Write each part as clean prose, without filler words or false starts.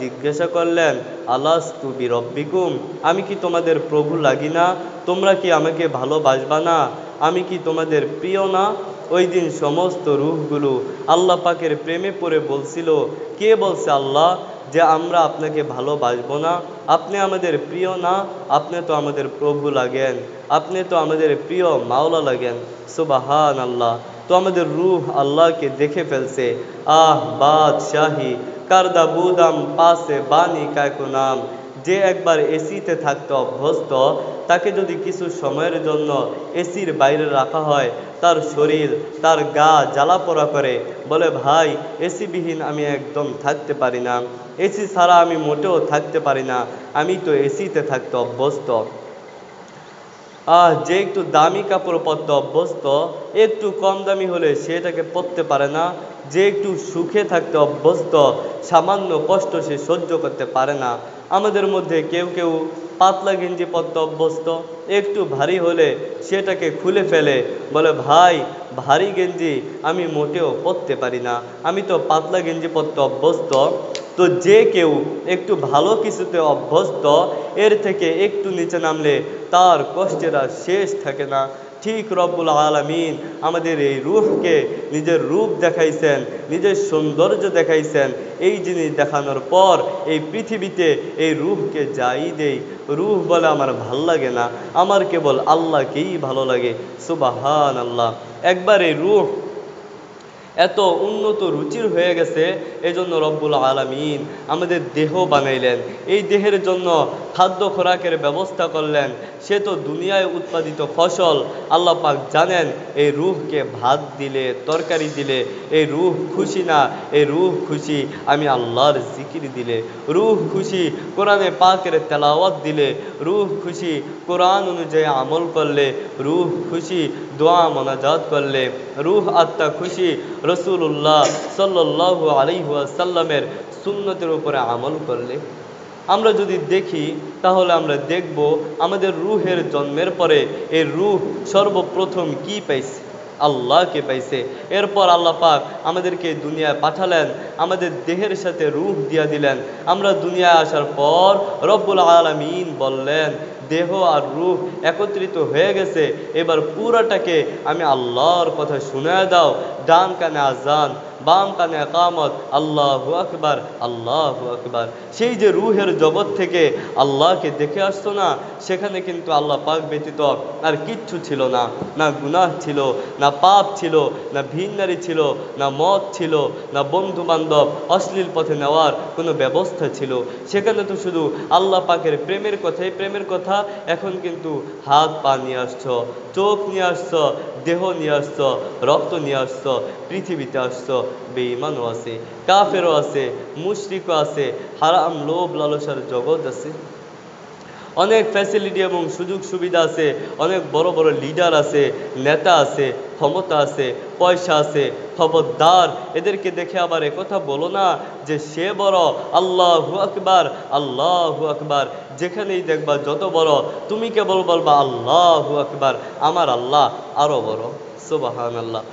জিজ্ঞাসা করলেন, আলাস্তু বিরব্বিকুম, আমি কি তোমাদের প্রভু লাগি না? তোমরা কি আমাকে ভালোবাসবা না? আমি কি তোমাদের প্রিয় না? ওই দিন সমস্ত রূহগুলো আল্লাহ পাকের প্রেমে পড়ে বলছিল, কে বলছে আল্লাহ যে আমরা আপনাকে ভালোবাসবো না? আপনি আমাদের প্রিয় না? আপনি তো আমাদের প্রভু লাগেন, আপনি তো আমাদের প্রিয় মাওলা লাগেন। সুবহান আল্লাহ। তো আমাদের রূহ আল্লাহকে দেখে ফেলছে। আহ বাদশাহী কারদা বুদাম পাশে বানি কায়কো নাম। যে একবার এসিতে থাকতে অভ্যস্ত, তাকে যদি কিছু সময়ের জন্য এসির বাইরে রাখা হয়, তার শরীর, তার গা জ্বালা পোড়া করে, বলে ভাই এসিবিহীন আমি একদম থাকতে পারি না, এসি ছাড়া আমি মোটেও থাকতে পারি না, আমি তো এসিতে থাকতে অভ্যস্ত। যে একটু দামি কাপড় পরতে অভ্যস্ত, একটু কম দামি হলে সেটাকে পরতে পারে না। যে একটু সুখে থাকতে অভ্যস্ত, সামান্য কষ্ট সে সহ্য করতে পারে না। আমাদের মধ্যে কেউ কেউ পাতলা গেঞ্জি পরতে অভ্যস্ত, একটু ভারী হলে সেটাকে খুলে ফেলে, বলে ভাই ভারী গেঞ্জি আমি মোটেও পরতে পারি না, আমি তো পাতলা গেঞ্জি পরতে অভ্যস্ত। তো যে কেউ একটু ভালো কিছুতে অভ্যস্ত, এর থেকে একটু নিচে নামলে তার কষ্টের আর শেষ থাকে না। ঠিক রব্বুল আলামিন আমাদের এই রূহকে নিজের রূপ দেখাইছেন, নিজের সৌন্দর্য দেখাইছেন। এই জিনিস দেখানোর পর এই পৃথিবীতে এই রূহকে যাই দেই, রূহ বলে আমার ভাল লাগে না, আমার কেবল আল্লাহকেই ভালো লাগে। সুবহান আল্লাহ। একবার এই রূহ এত উন্নত রুচির হয়ে গেছে, এজন্য রব্বুল আলামিন আমাদের দেহ বানাইলেন, এই দেহের জন্য খাদ্য খোরাকের ব্যবস্থা করলেন। সে তো দুনিয়ায় উৎপাদিত ফসল। আল্লাহ পাক জানেন এই রূহকে ভাত দিলে, তরকারি দিলে এই রূহ খুশি না, এই রূহ খুশি আমি আল্লাহর জিকির দিলে, রূহ খুশি কোরআনে পাকের তেলাওয়াত দিলে, রূহ খুশি কোরআন অনুযায়ী আমল করলে, রূহ খুশি দোয়া মোনাজাত করলে, রূহ আত্মা খুশি রসুল্লাহ সাল্লাল্লাহু আলাইহি ওয়াসাল্লামের সুন্নতের উপরে আমল করলে। আমরা যদি দেখি তাহলে আমরা দেখব আমাদের রূহের জন্মের পরে এই রূহ সর্বপ্রথম কি পাইছে? আল্লাহকে পাইছে। এরপর আল্লাহ পাক আমাদেরকে দুনিয়ায় পাঠালেন, আমাদের দেহের সাথে রূহ দিয়া দিলেন। আমরা দুনিয়ায় আসার পর রব্বুল আলামিন বললেন, দেহ আর রূহ একত্রিত হয়ে গেছে, এবার পুরাটাকে আমি আল্লাহর কথা শুনায়া দাও। ডান কানে আজান, বাম কানে একামত, আল্লাহু আকবার, আল্লাহু আকবার। সেই যে রূহের জগৎ থেকে আল্লাহকে দেখে আসতো না, সেখানে কিন্তু আল্লাহ পাক ব্যতীত আর কিচ্ছু ছিল না। না গুনাহ ছিল, না পাপ ছিল, না ভিন্নারি ছিল, না মদ ছিল, না বন্ধু বান্ধব অশ্লীল পথে নেওয়ার কোনো ব্যবস্থা ছিল। সেখানে তো শুধু আল্লাহ পাকের প্রেমের কথাই প্রেমের কথা। এখন কিন্তু হাত পা নিয়ে আসছ, চোখ নিয়ে আসছ, দেহ নিয়ে আসছ, রক্ত নিয়ে আসছ, পৃথিবীতে আসছ। বেঈমানও আছে, কাফেরও আছে, মুশরিকও আছে, হারাম লোভ লালসার জগৎ আছে, অনেক ফ্যাসিলিটি এবং সুযোগ সুবিধা আছে, অনেক বড় বড় লিডার আছে, নেতা আছে, ক্ষমতা আছে, পয়সা আছে। খবরদার এদেরকে দেখে আবার একথা বলো না যে সে বড়। আল্লাহু আকবার, আল্লাহু আকবার। যেখানেই দেখবা যত বড়, তুমি কেবল বলবা আল্লাহু আকবার, আমার আল্লাহ আরো বড়। সুবহানাল্লাহ।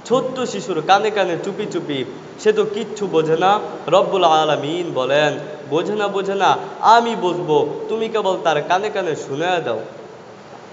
ছোট্ট শিশুর কানে কানে চুপি চুপি, সে তো কিচ্ছু বোঝে না। রব্বুল আলামিন বলেন, বোঝে না বোঝে না, আমি বুঝবো, তুমি কেবল তার কানে কানে শুনে দাও,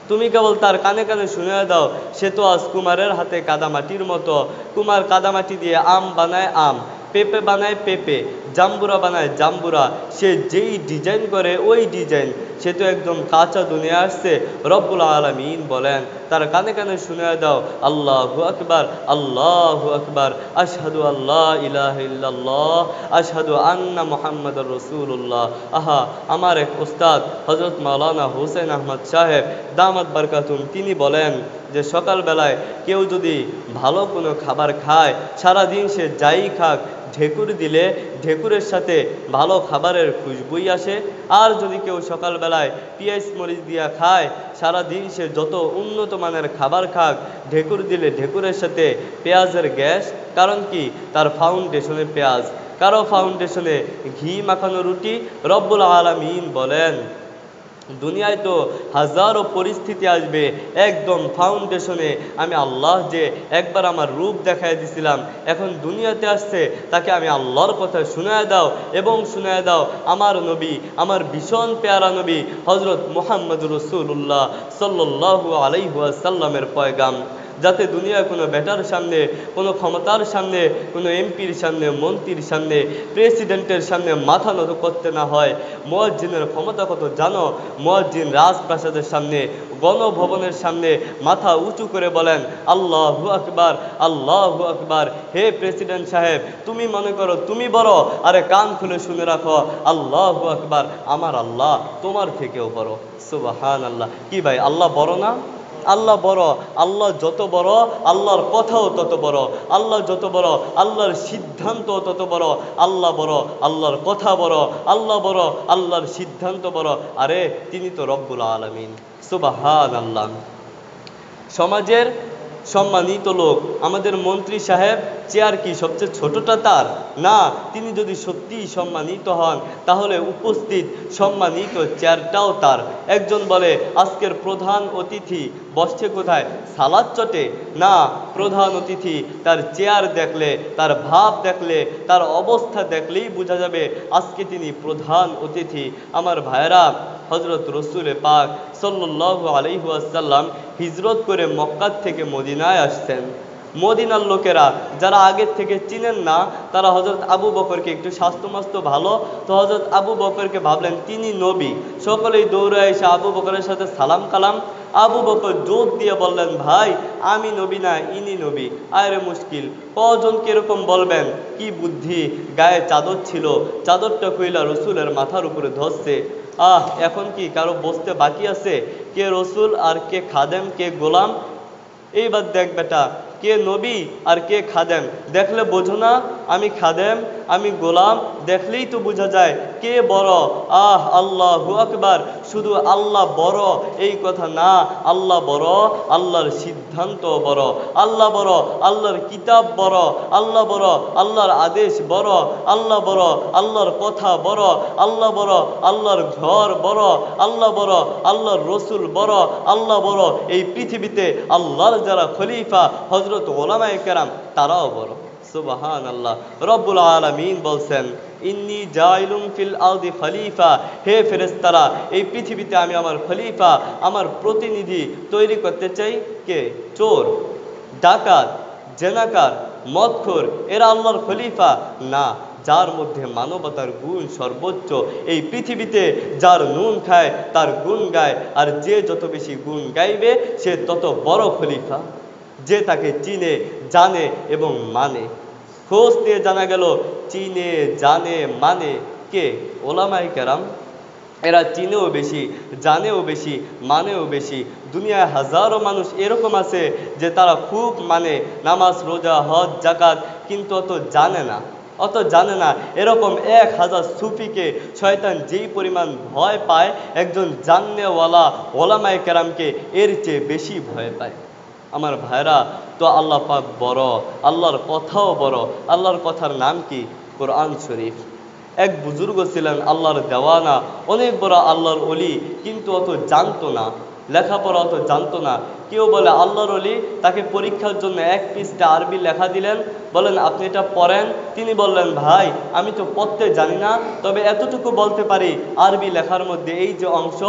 তুমি কেবল তার কানে কানে শুনে দাও। সে তো আজ কুমারের হাতে কাদামাটির মতো। কুমার কাদামাটি দিয়ে আম বানায় আম, পেঁপে বানায় পেঁপে, জাম্বুরা বানায় জাম্বুরা। সে যেই ডিজাইন করে ওই ডিজাইন। সে তো একদম কাঁচা দুনিয়া আসছে। রব্বুল আলামিন বলেন, তার কানে কানে শুনে দাও, আল্লাহু আকবার, আল্লাহু আকবার, আশহাদু আল্লাহ ইলাহা ইল্লাল্লাহ, আশহাদু আন্না মুহাম্মাদুর রাসূলুল্লাহ। আহা, আমার এক উস্তাদ হযরত মাওলানা হোসেন আহমদ সাহেব দামাত বারকাতুম, তিনি বলেন যে সকালবেলায় কেউ যদি ভালো কোনো খাবার খায়, সারাদিন সে যাই খাক, ঢেকুর দিলে ঢেকুরের সাথে ভালো খাবারের খুশবুই আসে। আর যদি কেউ সকালবেলায় পেঁয়াজ মরিচ দিয়া খায়, সারাদিন সে যত উন্নত মানের খাবার খাক, ঢেকুর দিলে ঢেকুরের সাথে পেঁয়াজের গ্যাস। কারণ কি? তার ফাউন্ডেশনে পেঁয়াজ, কারো ফাউন্ডেশনে ঘি মাখানো রুটি। রব্বুল আলামিন বলেন, দুনিয়ায় তো হাজারো পরিস্থিতি আসবে, একদম ফাউন্ডেশনে আমি আল্লাহ যে একবার আমার রূপ দেখায় দিছিলাম, এখন দুনিয়াতে আসছে, তাকে আমি আল্লাহর কথা শুনায় দাও এবং শুনায় দাও আমার নবী, আমার ভীষণ পেয়ারা নবী হজরত মুহাম্মদ রসুল্লাহ সাল্লাল্লাহু আলাইহি ওয়াসাল্লামের পয়গাম, যাতে দুনিয়ার কোনো বেটার সামনে, কোনো ক্ষমতার সামনে, কোনো এমপির সামনে, মন্ত্রীর সামনে, প্রেসিডেন্টের সামনে মাথা নত করতে না হয়। মুয়াজ্জিনের ক্ষমতা কত জানো? মুয়াজ্জিন রাজপ্রাসাদের সামনে, গণভবনের সামনে মাথা উঁচু করে বলেন আল্লাহু আকবার, আল্লাহু আকবার। হে প্রেসিডেন্ট সাহেব, তুমি মনে করো তুমি বড়, আরে কান খুলে শুনে রাখো, আল্লাহু আকবার, আমার আল্লাহ তোমার থেকেও বড়। সুবহানাল্লাহ। কি ভাই, আল্লাহ বড় না? আল্লাহ বড়। আল্লাহ যত বড়, আল্লাহর কথাও তত বড়। আল্লাহ যত বড়, আল্লাহর সিদ্ধান্ত তত বড়। আল্লাহ বড়, আল্লাহর কথা বড়। আল্লাহ বড়, আল্লাহর সিদ্ধান্ত বড়। আরে তিনি তো রব্বুল আলামিন। সুবহানাল্লাহ। সমাজের সম্মানিত লোক আমাদের মন্ত্রী সাহেব, চেয়ার কি সবচেয়ে ছোটটা তার? না, তিনি যদি সত্যিই সম্মানিত হন তাহলে উপস্থিত সম্মানিত চেয়ারটাও তার। একজন বলে আজকের প্রধান অতিথি বসছে কোথায়? সালাদ চটে? না, প্রধান অতিথি তার চেয়ার দেখলে, তার ভাব দেখলে, তার অবস্থা দেখলেই বোঝা যাবে আজকে তিনি প্রধান অতিথি। আমার ভাইয়েরা, হজরত রসুল পাক সাল্লাল্লাহু আলাইহি ওয়াসাল্লাম হিজরত করে মক্কা থেকে মদিনায় আসছেন। মদিনার লোকেরা যারা আগের থেকে চিনেন না, তারা হজরত আবু বকরকে একটু স্বাস্থ্যমাস্ত ভালো, তো হজরত আবু বকরকে ভাবলেন তিনি নবী। সকলেই দৌড়ে এসে আবু বকরের সাথে সালাম কালাম। আবু বকর জোর দিয়ে বললেন ভাই আমি নবী না, ইনি নবী। আরে মুশকিল, কজনকে এরকম বলবেন? কি বুদ্ধি! গায়ে চাদর ছিল, চাদরটা কইলা রসুলের মাথার উপরে ধরছে। এখন কি কারো বসতে বাকি আছে? কে রসুল আর কে খাদেম, কে গোলাম? এইবার দেখ বেটা, কে নবী আর কে খাদেম। দেখলে বোঝো না আমি খাদেম, আমি গোলাম? দেখলেই তো বোঝা যায় কে বড়। আল্লাহু আকবার। শুধু আল্লাহ বড় এই কথা না, আল্লাহ বড়, আল্লাহর সিদ্ধান্ত বড়। আল্লাহ বড়, আল্লাহর কিতাব বড়। আল্লাহ বড়, আল্লাহর আদেশ বড়। আল্লাহ বড়, আল্লাহর কথা বড়। আল্লাহ বড়, আল্লাহর ঘর বড়। আল্লাহ বড়, আল্লাহর রসুল বড়। আল্লাহ বড়, এই পৃথিবীতে আল্লাহর যারা খলিফা হযরত উলামায়ে কেরাম তারাও বড়। সুবহানাল্লাহ। রব্বুল আলামিন বলছেন ইন্নী জাইলুম ফিল আরদি খলিফা, হে ফেরেশতারা এই পৃথিবীতে আমি আমার খলিফা, আমার প্রতিনিধি তৈরি করতে চাই। কে? চোর, ডাকাত, জেনাকার, মদখোর, এরা আল্লাহর খলিফা না। যার মধ্যে মানবতার গুণ সর্বোচ্চ, এই পৃথিবীতে যার নুন খায় তার গুণ গায়, আর যে যত বেশি গুণ গাইবে সে তত বড় খলিফা। যে তাকে চিনে, জানে এবং মানে। খোঁজ নিয়ে জানা গেল চিনে, জানে, মানে কে? ওলামায়ে কেরাম। এরা চিনেও বেশি, জানেও বেশি, মানেও বেশি। দুনিয়ায় হাজারো মানুষ এরকম আছে যে তারা খুব মানে নামাজ, রোজা, হজ, যাকাত, কিন্তু অত জানে না, অত জানে না। এরকম 1000 সুফিকে শয়তান যেই পরিমাণ ভয় পায়, একজন জাননেওয়ালা ওলামায়ে কেরামকে এর চেয়ে বেশি ভয় পায়। আমার ভাইরা, তো আল্লাহ পাক বড়, আল্লাহর কথাও বড়। আল্লাহর কথার নাম কি? কোরআন শরীফ। এক বুজুর্গ ছিলেন আল্লাহর দেওয়ানা, অনেক বড় আল্লাহর ওলি, কিন্তু অত জানতো না, লেখাপড়া অত জানতো না। কেউ বলে আল্লাহর ওলি, তাকে পরীক্ষার জন্য 1 পৃষ্ঠা আরবি লেখা দিলেন, বলেন আপনি এটা পড়েন। তিনি বললেন ভাই আমি তো পড়তে জানি না, তবে এতটুকু বলতে পারি আরবি লেখার মধ্যে এই যে অংশ,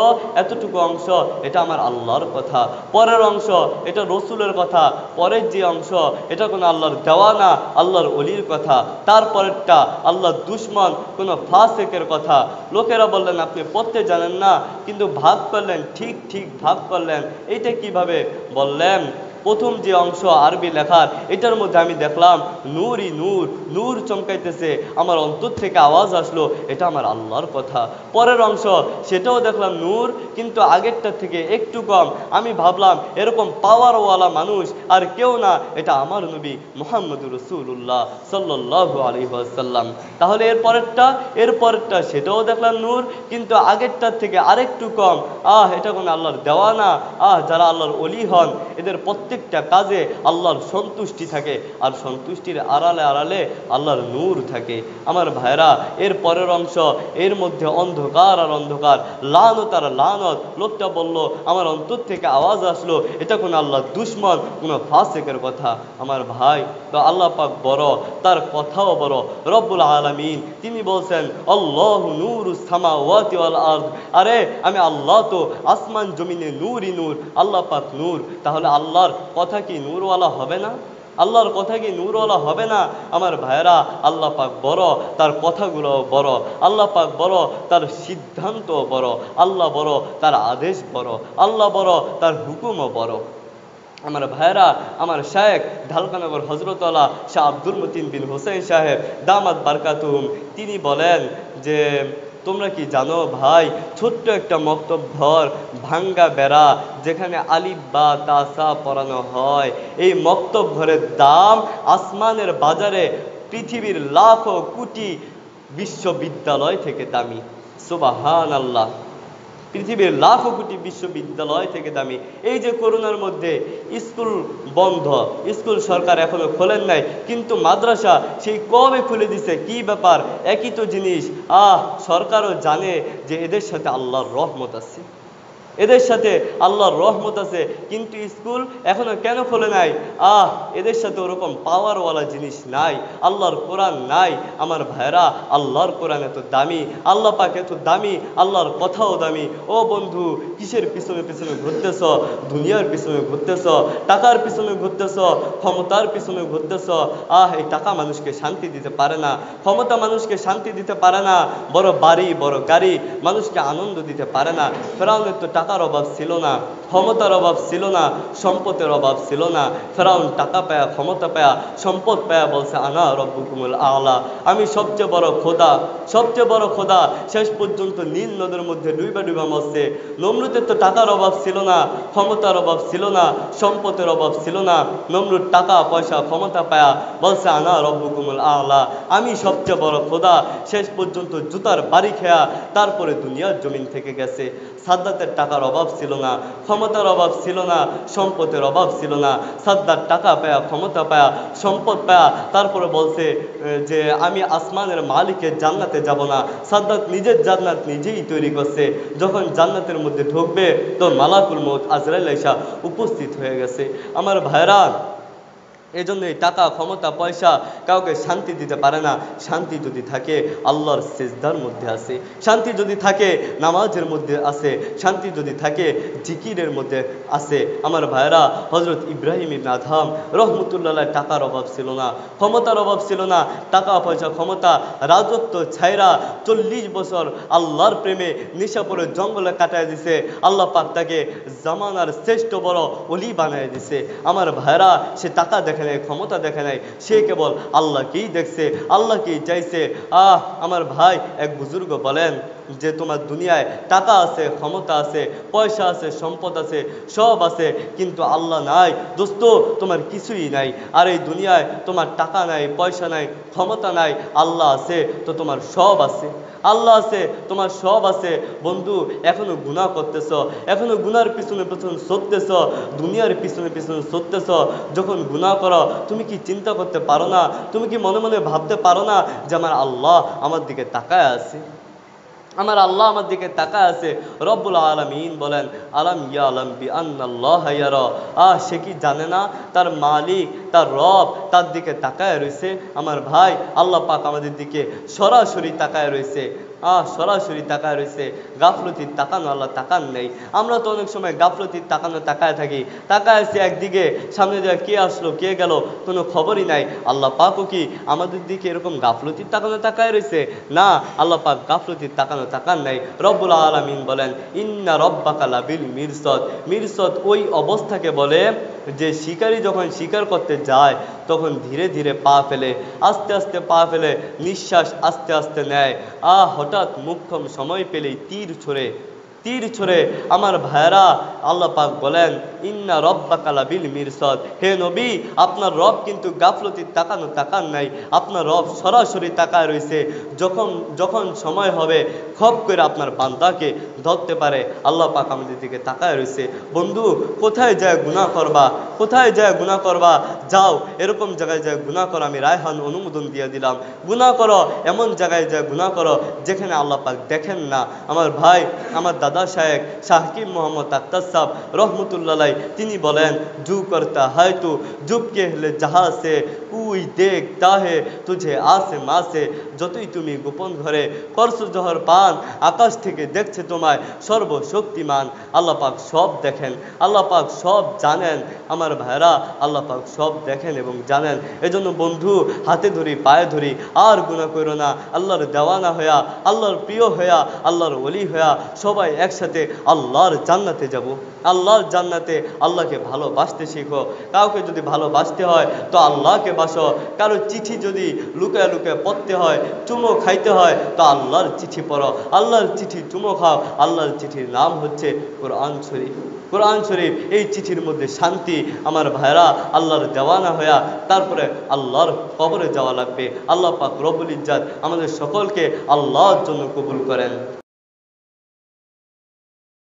এতটুকু অংশ এটা আমার আল্লাহর কথা, পরের অংশ এটা রসুলের কথা, পরের যে অংশ এটা কোনো আল্লাহর দেওয়ানা, আল্লাহর ওলির কথা, তারপরেরটা আল্লাহর দুশ্মন কোনো ফাসেকের কথা। লোকেরা বললেন আপনি পড়তে জানেন না, কিন্তু ভাগ করলেন, ঠিক ঠিক ভাগ করলেন। এইটা কিভাবে? বললেন প্রথম যে অংশ আরবি লেখার, এটার মধ্যে আমি দেখলাম নূরই নূর, নূর চমকাইতেছে, আমার অন্তর থেকে আওয়াজ আসলো এটা আমার আল্লাহর কথা। পরের অংশ সেটাও দেখলাম নূর, কিন্তু আগেরটা থেকে একটু কম। আমি ভাবলাম এরকম পাওয়ারওয়ালা মানুষ আর কেউ না, এটা আমার নবী মুহাম্মদুর রাসূলুল্লাহ সাল্লাল্লাহু আলাইহি ওয়াসাল্লাম। তাহলে এর পরেরটা সেটাও দেখলাম নূর, কিন্তু আগেরটার থেকে আরেকটু কম। এটা কোনো আল্লাহর দেওয়ানা? যারা আল্লাহর ওলি হন এদের প্রত্যেক প্রত্যেকটা কাজে আল্লাহর সন্তুষ্টি থাকে, আর সন্তুষ্টির আড়ালে আড়ালে আল্লাহর নূর থাকে। আমার ভাইরা, এর পরের অংশ, এর মধ্যে অন্ধকার আর অন্ধকার, লানত আর লানত। লোকটা বলল, আমার অন্তর থেকে আওয়াজ আসলো, এটা কোনো আল্লাহর দুশমন, কোনো ফাসিকের কথা। আমার ভাই, তো আল্লাহ পাক বড়, তার কথাও বড়। রব্বুল আলামিন তিনি বলছেন, আল্লাহু নূরুস সামাওয়াতি ওয়াল আরদ। আরে আমি আল্লাহ তো আসমান জমিনে নূরই নূর, আল্লাহ পাক নূর। তাহলে আল্লাহর কথা কি নূরওয়ালা হবে না? আল্লাহর কথা কি নূরওয়ালা হবে না? আমার ভাইরা, আল্লাহ পাক বড়, তার কথাগুলো বড়। আল্লাহ পাক বড়, তার সিদ্ধান্ত বড়। আল্লাহ বড়, তার আদেশ বড়। আল্লাহ বড়, তার হুকুমও বড়। আমার ভাইরা, আমার শায়েখ ঢালকানগর হজরতওয়ালা শাহ আব্দুল মতিন বিন হোসেন সাহেব দামাত বারকাতুহুম তিনি বলেন যে, তোমরা কি জানো ভাই, ছোট্ট একটা মক্তব ঘর, ভাঙ্গা বেড়া, যেখানে আলিফ বা তাসা পড়ানো হয়, এই মক্তব ঘরের দাম আসমানের বাজারে পৃথিবীর লাখো কোটি বিশ্ববিদ্যালয় থেকে দামি। সুবহানাল্লাহ। পৃথিবীর লাখো কোটি বিশ্ববিদ্যালয় থেকে দামি। এই যে করোনার মধ্যে স্কুল বন্ধ, স্কুল সরকার এখনো খোলেন নাই, কিন্তু মাদ্রাসা সেই কবে খুলে দিছে, কি ব্যাপার? একই তো জিনিস। সরকারও জানে যে এদের সাথে আল্লাহর রহমত আছে, এদের সাথে আল্লাহর রহমত আছে, কিন্তু স্কুল এখনো কেন খোলে নাই? এদের সাথে ওরকম পাওয়ারওয়ালা জিনিস নাই, আল্লাহর কোরআন নাই। আমার ভাইরা, আল্লাহর কোরআন এত দামি, আল্লাহ পাক এত দামি, আল্লাহর কথাও দামি। ও বন্ধু, কিসের পিছনে পিছনে ঘুরতেছ? দুনিয়ার পিছনে ঘুরতেছ, টাকার পিছনে ঘুরতেছ, ক্ষমতার পিছনে ঘুরতেছ। এই টাকা মানুষকে শান্তি দিতে পারে না, ক্ষমতা মানুষকে শান্তি দিতে পারে না, বড় বাড়ি বড় গাড়ি মানুষকে আনন্দ দিতে পারে না। ফেরাউনের তো টাকার অভাব ছিল না, ক্ষমতার অভাব ছিল না, সম্পদের অভাব ছিল না। ফেরাউন টাকা পায়া, ক্ষমতা পায়া, সম্পদ পায়া বলছে, আনা রব্বুকুমুল আলা, আমি সবচেয়ে বড় খোদা, সবচেয়ে বড় খোদা। শেষ পর্যন্ত নীল নদের মধ্যে ডুইবা ডুইবা মরছে। নমরুদের তো টাকার অভাব ছিল না, ক্ষমতার অভাব ছিল না, সম্পদের অভাব ছিল না। নমরুদ টাকা পয়সা ক্ষমতা পায়া বলছে, আনা রব্বুকুমুল আলা, আমি সবচেয়ে বড় খোদা। শেষ পর্যন্ত জুতার বাড়ি খেয়া তারপরে দুনিয়ার জমিন থেকে গেছে। সাদ্দাতের টাকার অভাব ছিল না, ক্ষমতার অভাব ছিল না, সম্পদের অভাব ছিল না। সাদ্দাত টাকা পায়া, ক্ষমতা পায়া, সম্পদ পায়া তারপরে বলছে যে আমি আসমানের মালিকের জান্নাতে যাব না। সাদ্দাত নিজের জান্নাত নিজেই তৈরি করছে। যখন জান্নাতের মধ্যে ঢুকবে তো মালাকুল মউত আজরাইল আইসা উপস্থিত হয়ে গেছে। আমার ভাইরা, এই জন্য এই টাকা ক্ষমতা পয়সা কাউকে শান্তি দিতে পারে না। শান্তি যদি থাকে আল্লাহর সিজদার মধ্যে আছে, শান্তি যদি থাকে নামাজের মধ্যে আছে, শান্তি যদি থাকে জিকিরের মধ্যে আছে। আমার ভাইরা, হজরত ইব্রাহিম ইবনে আদহাম রহমতুল্লাহ টাকার অভাব ছিল না, ক্ষমতার অভাব ছিল না। টাকা পয়সা ক্ষমতা রাজত্ব ছাইরা 40 বছর আল্লাহর প্রেমে নেশা পরে জঙ্গলে কাটায় দিছে। আল্লাহ পাক তাকে জামানার শ্রেষ্ঠ বড় ওলি বানায় দিছে। আমার ভাইরা, সে টাকা দেখে নাই, ক্ষমতা দেখে নাই, সে কেবল আল্লাহকেই দেখছে, আল্লাহকেই চাইছে। আমার ভাই, এক বুজুর্গ বলেন যে তোমার দুনিয়ায় টাকা আছে, ক্ষমতা আছে, পয়সা আছে, সম্পদ আছে, সব আছে, কিন্তু আল্লাহ নাই। দোস্ত, তোমার কিছুই নাই। আর এই দুনিয়ায় তোমার টাকা নাই, পয়সা নাই, ক্ষমতা নাই, আল্লাহ আছে তো তোমার সব আছে। আল্লাহ আছে, তোমার সব আছে। বন্ধু, এখনো গুনাহ করতেছ, এখনো গুনার পিছনে পিছনে ছুটতেছ, দুনিয়ার পিছনে পিছনে ছুটতেছ। যখন গুনাহ করো, তুমি কি চিন্তা করতে পারো না? তুমি কি মনে মনে ভাবতে পারো না যে আমার আল্লাহ আমার দিকে তাকায় আছে? আমার আল্লাহ আমার দিকে তাকায় আছে। রব্বুল আলামিন বলেন, আলাম ইয়ালাম বিআন্নাল্লাহা ইয়ারা, সে কি জানে না তার মালিক, তার রব তার দিকে তাকায় রয়েছে? আমার ভাই, আল্লাহ পাক আমাদের দিকে সরাসরি তাকায় রয়েছে, সরাসরি তাকায় রয়েছে। গাফলতির তাকানো আল্লাহ তাকান নেই। আমরা তো অনেক সময় গাফলতির তাকানো তাকায় থাকি, তাকায় আছি একদিকে, সামনে দিয়ে কে আসলো কে গেল কোনো খবরই নাই। আল্লাহ পাকও কি আমাদের দিকে এরকম গাফলতির তাকানো তাকায় রয়েছে? না, আল্লাহ পাক গাফলতির তাকানো তাকান নাই। রব্বুল আলামিন বলেন, ইন্না রব্বাকা লাবিল মিরসাদ। মিরসাদ ওই অবস্থাকে বলে যে শিকারী যখন শিকার করতে যায় তখন ধীরে ধীরে পা ফেলে, আস্তে আস্তে পা ফেলে, নিঃশ্বাস আস্তে আস্তে নেয়। হঠাৎ মুখ্যম সময় পেলেই তীর ছড়ে তীর ছড়ে আমার ভাইরা আল্লাহ পাক বলেন ইন্না রব্বাকা লাবিল মিরসাদ, হে নবী আপনার রব কিন্তু গাফলতি তাকান নাই, আপনার রব সরাসরি তাকায় রয়েছে। যখন যখন সময় হবে খপ করে আপনার বান্দাকে ধরতে পারে, আল্লাহ পাক আমাদের দিকে তাকায় রয়েছে। বন্ধু কোথায় যায় গুনাহ করবা, কোথায় যায় গুনাহ করবা, যাও এরকম জায়গায় যায় গুনাহ করো, আমি রায়হান অনুমোদন দিয়ে দিলাম। গুনাহ করো এমন জায়গায় যায় গুনাহ করো যেখানে আল্লাহ পাক দেখেন না। আমার ভাই, আমার দাদা শায়েখ শাহ হাকিম মোহাম্মদ আক্তার সাহেব রহমতুল্লাহ তিনি বলেন জু করতা হয় তু জুবকে হলে যাহা সে কুই দেখতা হে তুঝে আসে মাসে, যতই তুমি গোপন ঘরে করছো জহর পান, আকাশ থেকে দেখছে তোমায় সর্বশক্তিমান। আল্লাহ পাক সব দেখেন, আল্লাহ পাক সব জানেন। আমার ভাইরা আল্লাহ পাক সব দেখেন এবং জানেন। এজন্য বন্ধু হাতে ধরি পায়ে ধরি আর গুনাহ করো না। আল্লাহর দেওয়ানা হইয়া, আল্লাহর প্রিয় হইয়া, আল্লাহর ওলি হইয়া সবাই একসাথে আল্লাহর জান্নাতে যাব। আল্লাহর জান্নাতে আল্লাহকে ভালোবাসতে শিখো। কাউকে যদি ভালোবাসতে হয় তো আল্লাহকে বাসো। কারো চিঠি যদি লুকায় লুকায় পড়তে হয়, চুমো খাইতে হয় তো আল্লাহর চিঠি পড়ো, আল্লাহর চিঠি চুমো খাও। আল্লাহর চিঠির নাম হচ্ছে কোরআন শরীফ। কোরআন শরীফ, এই চিঠির মধ্যে শান্তি। আমার ভাইরা আল্লাহর দেওয়ানা হইয়া তারপরে আল্লাহর কবরে যাওয়া লাগবে। আল্লাহ পাক রব্বুল ইজ্জাত আমাদের সকলকে আল্লাহর জন্য কবুল করেন।